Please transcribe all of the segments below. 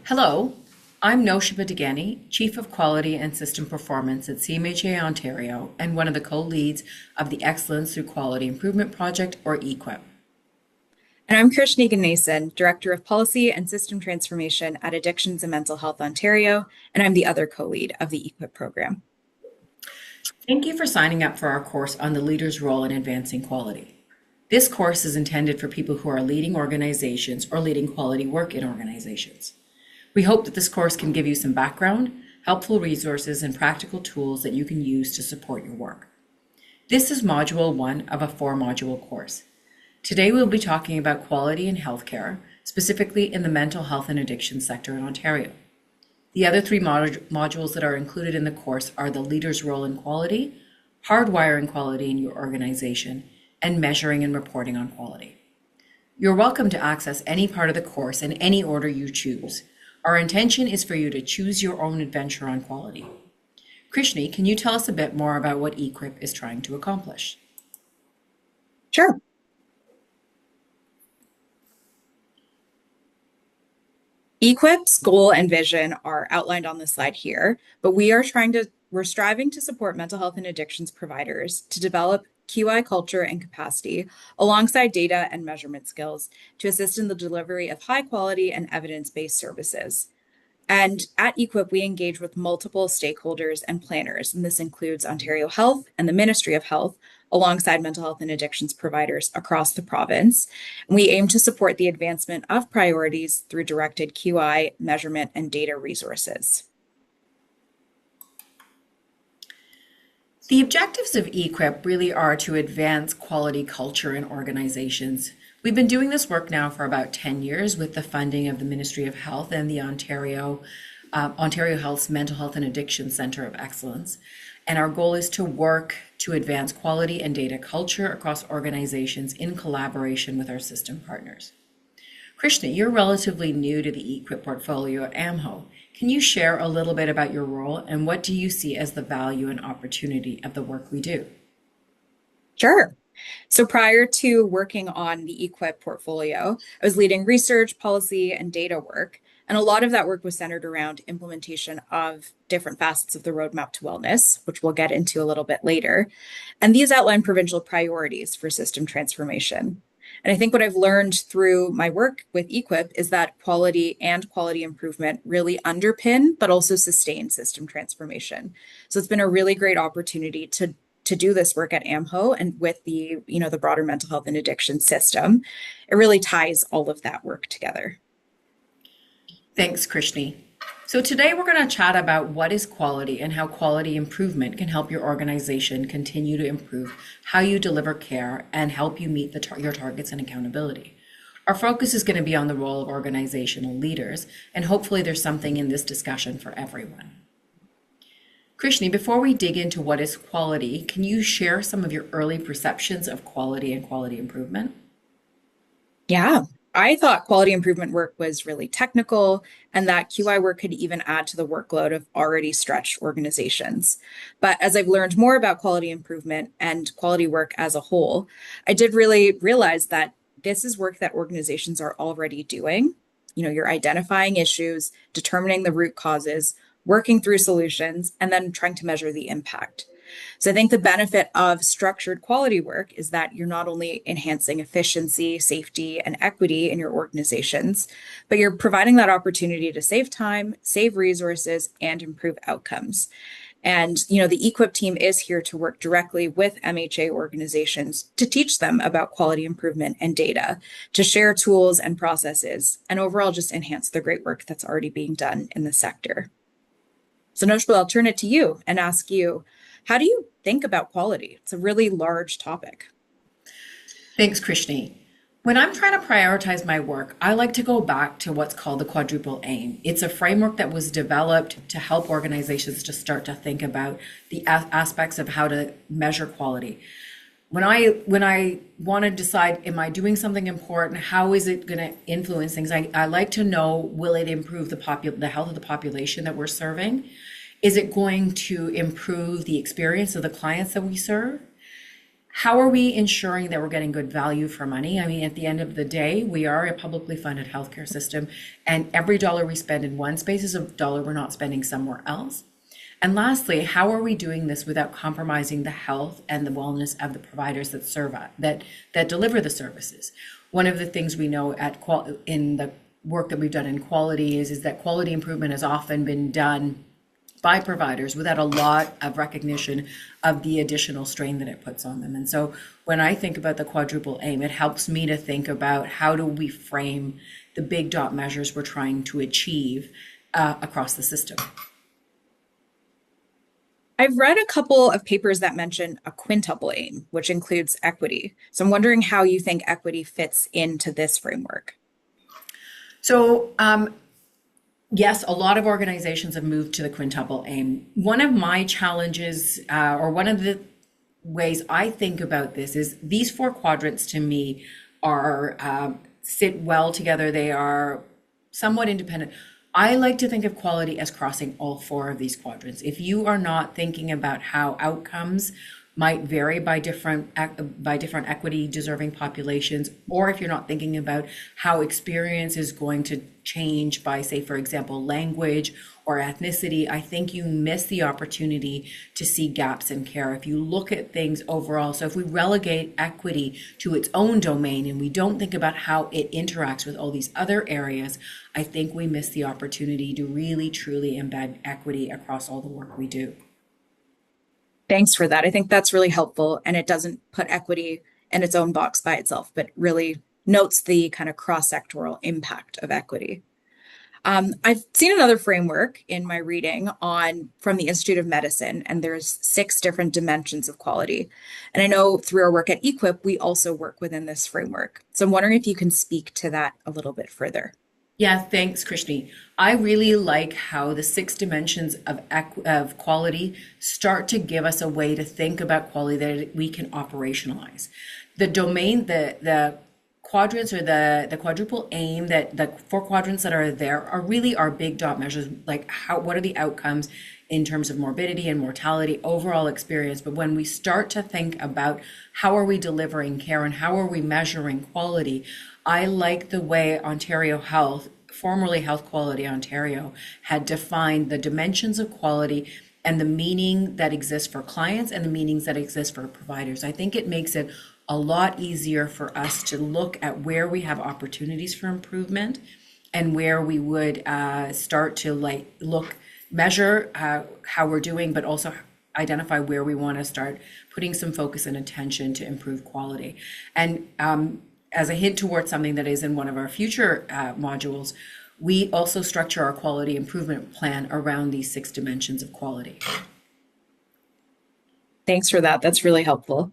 Hello, I'm Noshiba Degani, Chief of Quality and System Performance at CMHA Ontario and one of the co-leads of the Excellence Through Quality Improvement Project, or E-QIP. And I'm Krishni Ganesan, Director of Policy and System Transformation at Addictions and Mental Health Ontario, and I'm the other co-lead of the E-QIP program. Thank you for signing up for our course on the leader's role in advancing quality. This course is intended for people who are leading organizations or leading quality work in organizations. We hope that this course can give you some background, helpful resources, and practical tools that you can use to support your work. This is Module 1 of a 4-module course. Today we'll be talking about quality in healthcare, specifically in the mental health and addiction sector in Ontario. The other 3 modules that are included in the course are the leader's role in quality, hardwiring quality in your organization, and measuring and reporting on quality. You're welcome to access any part of the course in any order you choose. Our intention is for you to choose your own adventure on quality. Krishni, can you tell us a bit more about what E-QIP is trying to accomplish? Sure. E-QIP's goal and vision are outlined on the slide here, but we're striving to support mental health and addictions providers to develop QI culture and capacity alongside data and measurement skills to assist in the delivery of high quality and evidence-based services. And at E-QIP, we engage with multiple stakeholders and planners, and this includes Ontario Health and the Ministry of Health, alongside mental health and addictions providers across the province. And we aim to support the advancement of priorities through directed QI, measurement, and data resources. The objectives of E-QIP really are to advance quality culture in organizations. We've been doing this work now for about 10 years with the funding of the Ministry of Health and the Ontario Health's Mental Health and Addiction Centre of Excellence. And our goal is to work to advance quality and data culture across organizations in collaboration with our system partners. Krishna, you're relatively new to the E-QIP portfolio at AMHO. Can you share a little bit about your role and what do you see as the value and opportunity of the work we do? Sure. So prior to working on the E-QIP portfolio, I was leading research, policy, and data work. And a lot of that work was centered around implementation of different facets of the roadmap to wellness, which we'll get into a little bit later. And these outline provincial priorities for system transformation. And I think what I've learned through my work with E-QIP is that quality and quality improvement really underpin, but also sustain system transformation. So it's been a really great opportunity to do this work at AMHO and with the broader mental health and addiction system. It really ties all of that work together. Thanks, Krishni. So today we're going to chat about what is quality and how quality improvement can help your organization continue to improve how you deliver care and help you meet your targets and accountability. Our focus is going to be on the role of organizational leaders, and hopefully there's something in this discussion for everyone. Krishni, before we dig into what is quality, can you share some of your early perceptions of quality and quality improvement? Yeah, I thought quality improvement work was really technical and that QI work could even add to the workload of already stretched organizations. But as I've learned more about quality improvement and quality work as a whole, I did really realize that this is work that organizations are already doing. You're identifying issues, determining the root causes, working through solutions, and then trying to measure the impact. So I think the benefit of structured quality work is that you're not only enhancing efficiency, safety, and equity in your organizations, but you're providing that opportunity to save time, save resources, and improve outcomes. And, the E-QIP team is here to work directly with MHA organizations to teach them about quality improvement and data, to share tools and processes, and overall just enhance the great work that's already being done in the sector. So Noshbal, I'll turn it to you and ask you, how do you think about quality? It's a really large topic. Thanks, Krishni. When I'm trying to prioritize my work, I like to go back to what's called the quadruple aim. It's a framework that was developed to help organizations to start to think about the aspects of how to measure quality. When I want to decide, am I doing something important? How is it going to influence things? I like to know, will it improve the health of the population that we're serving? Is it going to improve the experience of the clients that we serve? how are we ensuring that we're getting good value for money? I mean, at the end of the day, we are a publicly funded healthcare system, and every dollar we spend in one space is a dollar we're not spending somewhere else. And lastly, how are we doing this without compromising the health and the wellness of the providers that serve us, that deliver the services? One of the things we know in the work that we've done in quality is that quality improvement has often been done by providers without a lot of recognition of the additional strain that it puts on them. And so when I think about the quadruple aim, it helps me to think about how do we frame the big dot measures we're trying to achieve across the system. I've read a couple of papers that mention a quintuple aim, which includes equity. So I'm wondering how you think equity fits into this framework. So yes, a lot of organizations have moved to the quintuple aim. One of my challenges, or one of the ways I think about this, is these four quadrants to me are sit well together. They are somewhat independent. I like to think of quality as crossing all four of these quadrants. If you are not thinking about how outcomes might vary by different equity deserving populations, or if you're not thinking about how experience is going to change by, say, for example, language or ethnicity, I think you miss the opportunity to see gaps in care. If you look at things overall, so if we relegate equity to its own domain and we don't think about how it interacts with all these other areas, I think we miss the opportunity to really, truly embed equity across all the work we do. Thanks for that. I think that's really helpful. And it doesn't put equity in its own box by itself, but really notes the kind of cross-sectoral impact of equity. I've seen another framework in my reading from the Institute of Medicine, and there's 6 different dimensions of quality. And I know through our work at E-QIP, we also work within this framework. So I'm wondering if you can speak to that a little bit further. Yeah, thanks, Krishni. I really like how the 6 dimensions of quality start to give us a way to think about quality that we can operationalize. The domain, the quadrants, or the quadruple aim, that the 4 quadrants that are there are really our big dot measures, like what are the outcomes in terms of morbidity and mortality, overall experience. But when we start to think about how are we delivering care and how are we measuring quality, I like the way Ontario Health, formerly Health Quality Ontario, had defined the dimensions of quality and the meaning that exists for clients and the meanings that exist for providers. I think it makes it a lot easier for us to look at where we have opportunities for improvement and where we would start to measure how we're doing, but also identify where we want to start putting some focus and attention to improve quality. And as a hint towards something that is in one of our future modules, we also structure our quality improvement plan around these 6 dimensions of quality. Thanks for that. That's really helpful.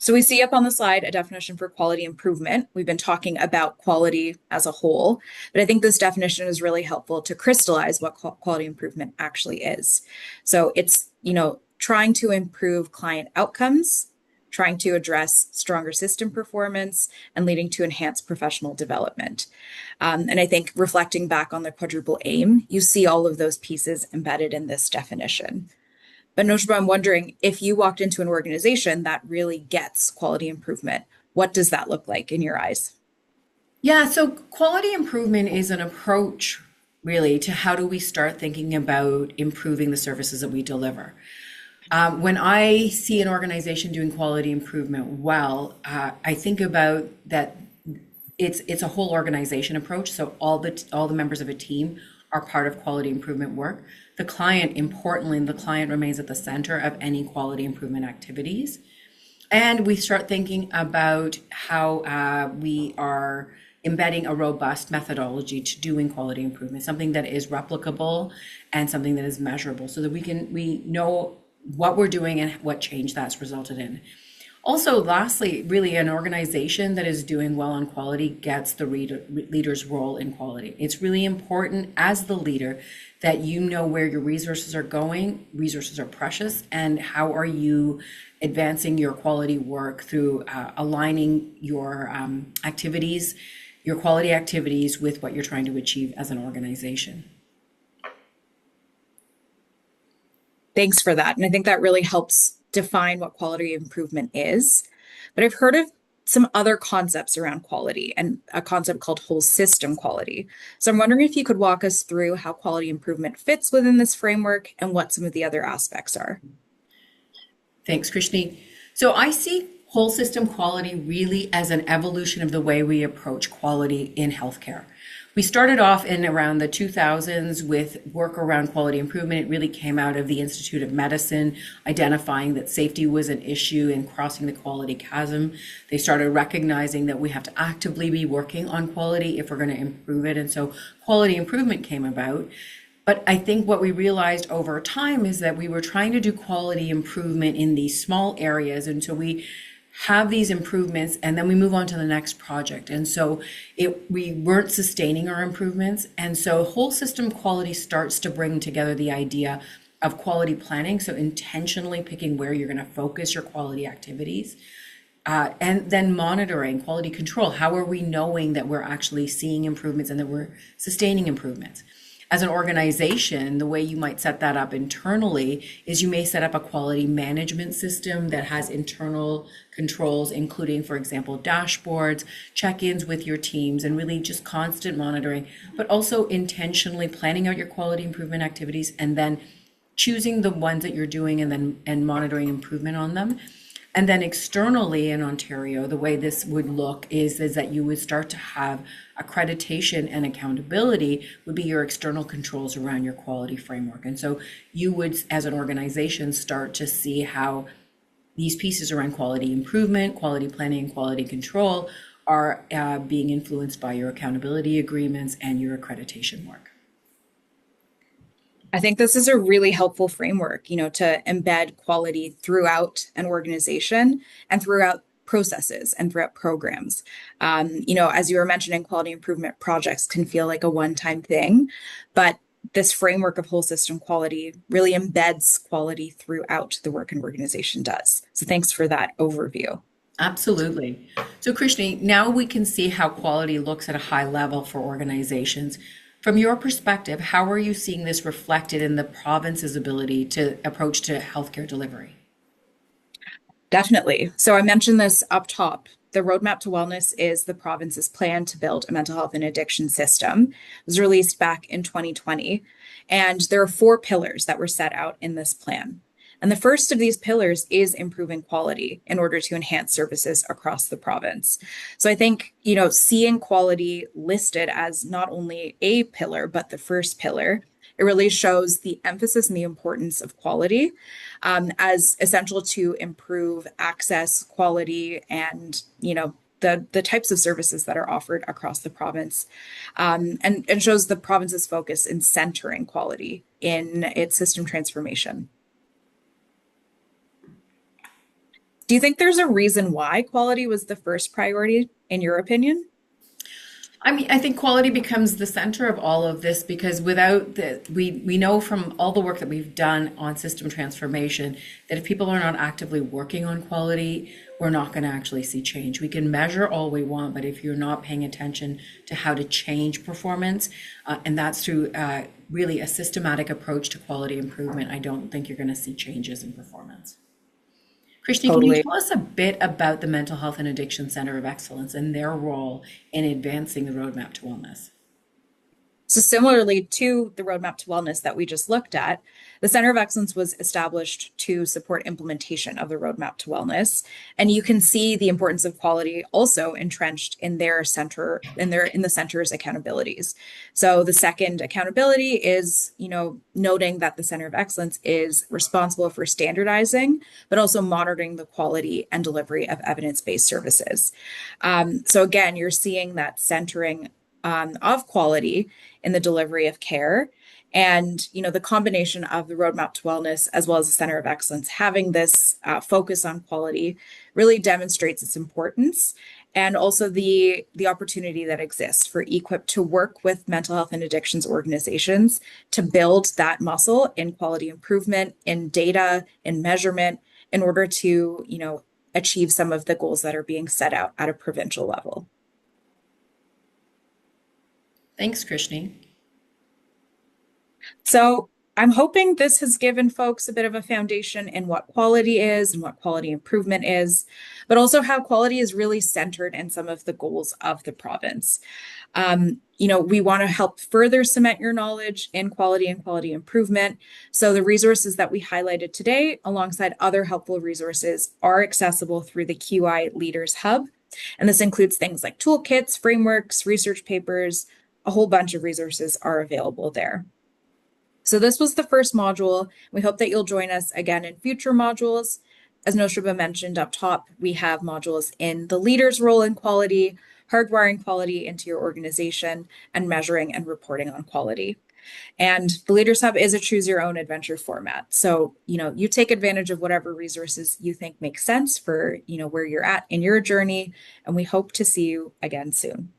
So we see up on the slide a definition for quality improvement. We've been talking about quality as a whole, but I think this definition is really helpful to crystallize what quality improvement actually is. So it's, trying to improve client outcomes, trying to address stronger system performance, and leading to enhanced professional development. And I think reflecting back on the quadruple aim, you see all of those pieces embedded in this definition. But Noshba, I'm wondering, if you walked into an organization that really gets quality improvement, what does that look like in your eyes? Yeah, so quality improvement is an approach really to how do we start thinking about improving the services that we deliver. When I see an organization doing quality improvement well, I think about that it's a whole organization approach. So all the members of a team are part of quality improvement work. Importantly, the client remains at the center of any quality improvement activities. And we start thinking about how we are embedding a robust methodology to doing quality improvement, something that is replicable and something that is measurable, so that we know what we're doing and what change that's resulted in. Also, lastly, really an organization that is doing well on quality gets the leader's role in quality. It's really important as the leader that you know where your resources are going. Resources are precious, and how are you advancing your quality work through aligning your activities, your quality activities with what you're trying to achieve as an organization. Thanks for that. And I think that really helps define what quality improvement is. But I've heard of some other concepts around quality and a concept called whole system quality. So I'm wondering if you could walk us through how quality improvement fits within this framework and what some of the other aspects are. Thanks, Krishni. So I see whole system quality really as an evolution of the way we approach quality in healthcare. We started off in around the 2000s with work around quality improvement. It really came out of the Institute of Medicine, identifying that safety was an issue in crossing the quality chasm. They started recognizing that we have to actively be working on quality if we're going to improve it. And so quality improvement came about. But I think what we realized over time is that we were trying to do quality improvement in these small areas. And so we have these improvements and then we move on to the next project. And so we weren't sustaining our improvements. And so whole system quality starts to bring together the idea of quality planning. So intentionally picking where you're going to focus your quality activities. And then monitoring quality control. How are we knowing that we're actually seeing improvements and that we're sustaining improvements? As an organization, the way you might set that up internally is you may set up a quality management system that has internal controls, including, for example, dashboards, check-ins with your teams, and really just constant monitoring, but also intentionally planning out your quality improvement activities and then choosing the ones that you're doing and monitoring improvement on them. And then externally in Ontario, the way this would look is that you would start to have accreditation and accountability would be your external controls around your quality framework. And so you would, as an organization, start to see how these pieces around quality improvement, quality planning, and quality control are being influenced by your accountability agreements and your accreditation work. I think this is a really helpful framework, to embed quality throughout an organization and throughout processes and throughout programs. As you were mentioning, quality improvement projects can feel like a one-time thing, but this framework of whole system quality really embeds quality throughout the work an organization does. So thanks for that overview. Absolutely. So, Krishni, now we can see how quality looks at a high level for organizations. From your perspective, how are you seeing this reflected in the province's ability to approach to healthcare delivery? Definitely. So I mentioned this up top. The Roadmap to Wellness is the province's plan to build a mental health and addiction system. It was released back in 2020. And there are 4 pillars that were set out in this plan. And the first of these pillars is improving quality in order to enhance services across the province. So I think, seeing quality listed as not only a pillar, but the first pillar, it really shows the emphasis and the importance of quality as essential to improve access, quality, and, the types of services that are offered across the province, and shows the province's focus in centering quality in its system transformation. Do you think there's a reason why quality was the first priority, in your opinion? I mean, I think quality becomes the center of all of this because without we know from all the work that we've done on system transformation that if people are not actively working on quality, we're not going to actually see change. We can measure all we want, but if you're not paying attention to how to change performance, and that's through really a systematic approach to quality improvement, I don't think you're going to see changes in performance. Krishni, can you Totally. tell us a bit about the Mental Health and Addiction Center of Excellence and their role in advancing the roadmap to wellness? So, similarly to the Roadmap to Wellness that we just looked at, the Center of Excellence was established to support implementation of the Roadmap to Wellness. And you can see the importance of quality also entrenched in their center, in the center's accountabilities. So the second accountability is, noting that the Center of Excellence is responsible for standardizing, but also monitoring the quality and delivery of evidence-based services. So again, you're seeing that centering of quality in the delivery of care. And, the combination of the Roadmap to Wellness as well as the Center of Excellence having this focus on quality really demonstrates its importance and also the opportunity that exists for E-QIP to work with mental health and addictions organizations to build that muscle in quality improvement, in data, in measurement, in order to, achieve some of the goals that are being set out at a provincial level. Thanks, Krishni. So I'm hoping this has given folks a bit of a foundation in what quality is and what quality improvement is, but also how quality is really centered in some of the goals of the province. We want to help further cement your knowledge in quality and quality improvement. So the resources that we highlighted today, alongside other helpful resources, are accessible through the QI Leaders Hub. And this includes things like toolkits, frameworks, research papers, a whole bunch of resources are available there. So this was the first module. We hope that you'll join us again in future modules. As Noshaba mentioned up top, we have modules in the leader's role in quality, hardwiring quality into your organization, and measuring and reporting on quality. And the Leaders Hub is a choose your own adventure format. So, you take advantage of whatever resources you think make sense for, where you're at in your journey. And we hope to see you again soon.